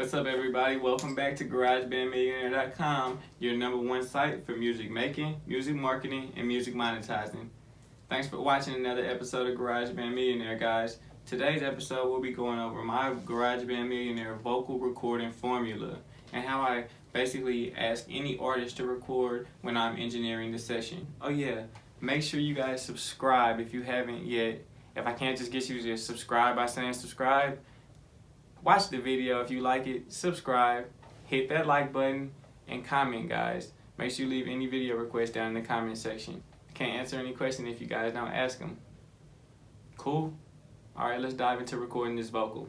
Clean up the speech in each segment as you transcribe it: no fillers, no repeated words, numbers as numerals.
What's up, everybody? Welcome back to GarageBandMillionaire.com, your #1 site for music making, music marketing, and music monetizing. Thanks for watching another episode of GarageBand Millionaire, guys. Today's episode, we'll be going over my GarageBand Millionaire vocal recording formula and how I basically ask any artist to record when I'm engineering the session. Oh yeah, make sure you guys subscribe if you haven't yet. If I can't just get you to just subscribe by saying subscribe, watch the video if you like it, subscribe, hit that like button, and comment, guys. Make sure you leave any video requests down in the comment section. I can't answer any question if you guys don't ask them. Cool? Alright, let's dive into recording this vocal.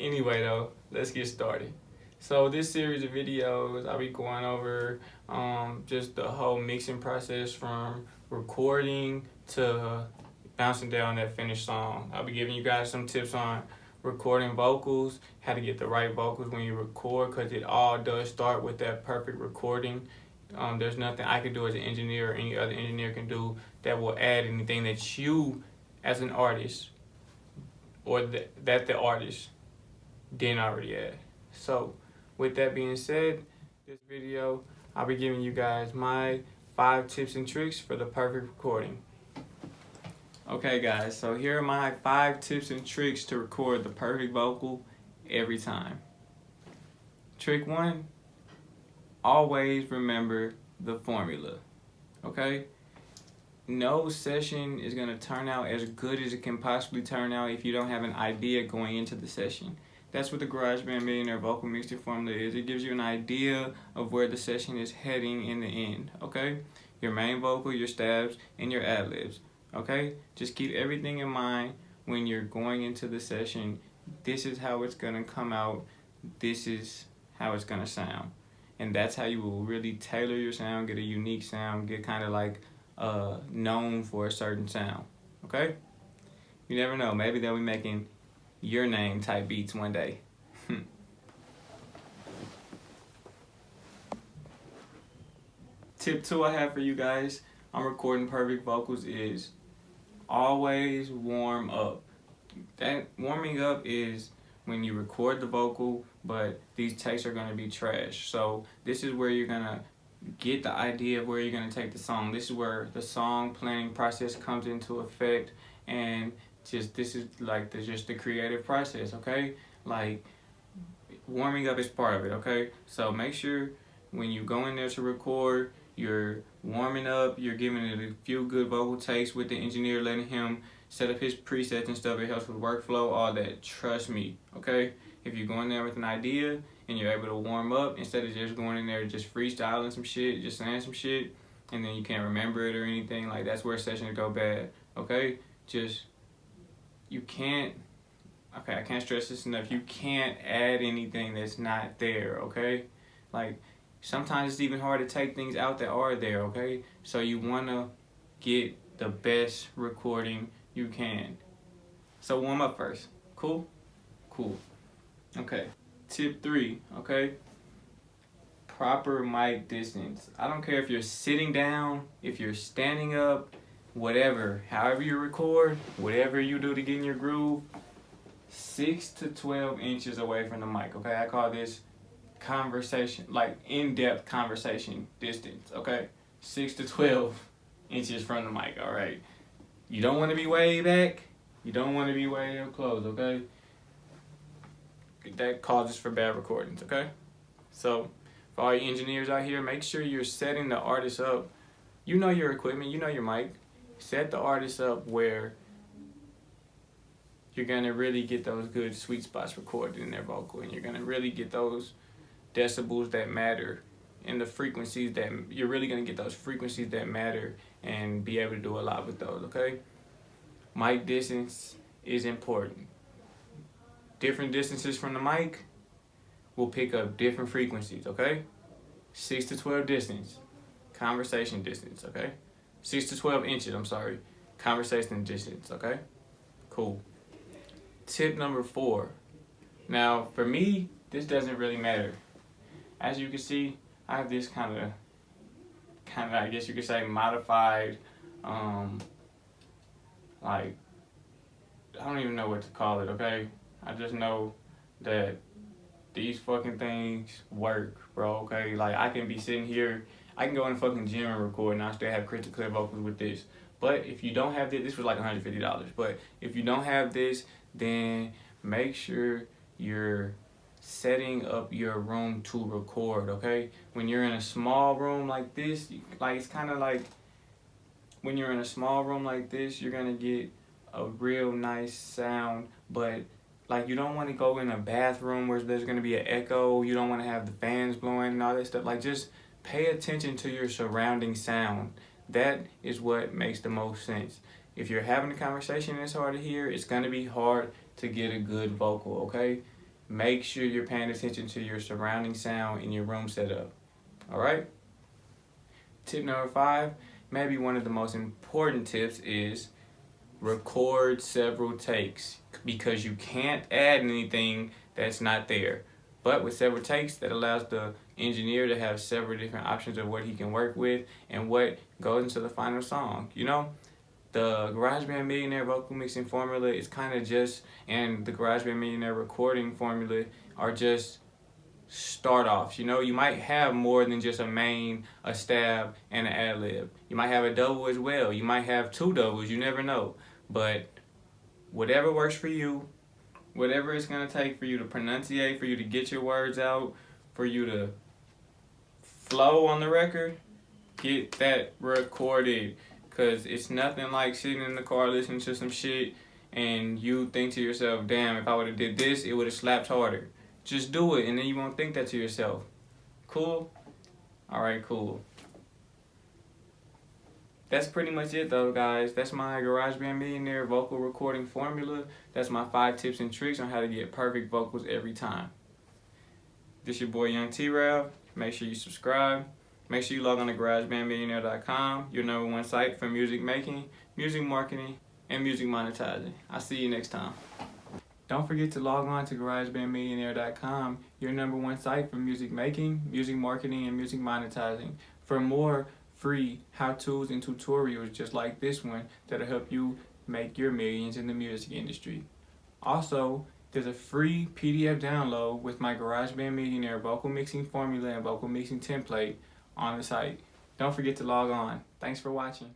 Anyway though, let's get started. So this series of videos, I'll be going over just the whole mixing process from recording to bouncing down that finished song. I'll be giving you guys some tips on recording vocals, how to get the right vocals when you record, because it all does start with that perfect recording. There's nothing I can do as an engineer or any other engineer can do that will add anything that you as an artist or that the artist didn't already add. So with that being said, this video I'll be giving you guys my 5 tips and tricks for the perfect recording. Okay guys, so here are my 5 tips and tricks to record the perfect vocal every time. Trick 1, always remember the formula. Okay? No session is going to turn out as good as it can possibly turn out if you don't have an idea going into the session. That's what the GarageBand Millionaire vocal mixing formula is. It gives you an idea of where the session is heading in the end, okay? Your main vocal, your stabs, and your ad-libs, okay? Just keep everything in mind when you're going into the session. This is how it's gonna come out. This is how it's gonna sound. And that's how you will really tailor your sound, get a unique sound, get kind of like known for a certain sound, okay? You never know, maybe they'll be making your name type beats one day. Tip 2 I have for you guys on recording perfect vocals is always warm up. That warming up is when you record the vocal, but these takes are going to be trash. So this is where you're going to get the idea of where you're going to take the song. This is where the song planning process comes into effect, and this is like just the creative process, okay? Like, warming up is part of it, okay? So make sure when you go in there to record, you're warming up, you're giving it a few good vocal takes with the engineer, letting him set up his presets and stuff. It helps with workflow, all that. Trust me, okay? If you go in there with an idea and you're able to warm up, instead of just going in there just freestyling some shit, just saying some shit, and then you can't remember it or anything, like, that's where sessions go bad, okay? You can't, okay, I can't stress this enough, you can't add anything that's not there, okay? Like, sometimes it's even hard to take things out that are there, okay? So you want to get the best recording you can. So warm up first. Cool? Cool. Okay. Tip 3, okay? Proper mic distance. I don't care if you're sitting down, if you're standing up, whatever, however you record, whatever you do to get in your groove, 6 to 12 inches away from the mic, okay? I call this conversation, like in-depth conversation distance, okay? 6 to 12 inches from the mic, all right? You don't want to be way back. You don't want to be way up close, okay? That causes for bad recordings, okay? So for all you engineers out here, make sure you're setting the artist up. You know your equipment, you know your mic. Set the artist up where you're going to really get those good sweet spots recorded in their vocal, and you're going to really get those decibels that matter and the frequencies that you're really going to get those frequencies that matter and be able to do a lot with those, okay? Mic distance is important. Different distances from the mic will pick up different frequencies, okay? 6 to 12 distance, conversation distance, okay? 6 to 12 inches, I'm sorry. Conversation distance, okay? Cool. Tip number 4. Now, for me, this doesn't really matter. As you can see, I have this kind of, I guess you could say, modified, like, I don't even know what to call it, okay? I just know that these fucking things work, bro, okay? Like, I can be sitting here, I can go in the fucking gym and record, and I still have crystal clear vocals with this. But if you don't have this was like $150. But if you don't have this, then make sure you're setting up your room to record, okay? When you're in a small room like this, like, it's kind of like, when you're in a small room like this, you're gonna get a real nice sound, but like, you don't want to go in a bathroom where there's gonna be an echo. You don't want to have the fans blowing and all that stuff. Like, just pay attention to your surrounding sound. That is what makes the most sense. If you're having a conversation and it's hard to hear, it's gonna be hard to get a good vocal, okay? Make sure you're paying attention to your surrounding sound in your room setup. All right? Tip number 5, maybe one of the most important tips, is record several takes, because you can't add anything that's not there. But with several takes, that allows the engineer to have several different options of what he can work with and what goes into the final song. You know, the GarageBand Millionaire vocal mixing formula is kind of just, and the GarageBand Millionaire recording formula are just start-offs. You know, you might have more than just a main, a stab, and an ad-lib. You might have a double as well. You might have 2 doubles. You never know. But whatever works for you, whatever it's going to take for you to pronunciate, for you to get your words out, for you to flow on the record, get that recorded. Because it's nothing like sitting in the car listening to some shit and you think to yourself, damn, if I would have did this, it would have slapped harder. Just do it, and then you won't think that to yourself. Cool? Alright, cool. That's pretty much it though, guys. That's my GarageBand Millionaire vocal recording formula. That's my 5 tips and tricks on how to get perfect vocals every time. This your boy Young T-Rav. Make sure you subscribe. Make sure you log on to GarageBandMillionaire.com, your #1 site for music making, music marketing, and music monetizing. I'll see you next time. Don't forget to log on to GarageBandMillionaire.com, your #1 site for music making, music marketing, and music monetizing, for more free how-tos and tutorials just like this one that'll help you make your millions in the music industry. Also, there's a free PDF download with my GarageBand Millionaire vocal mixing formula and vocal mixing template on the site. Don't forget to log on. Thanks for watching.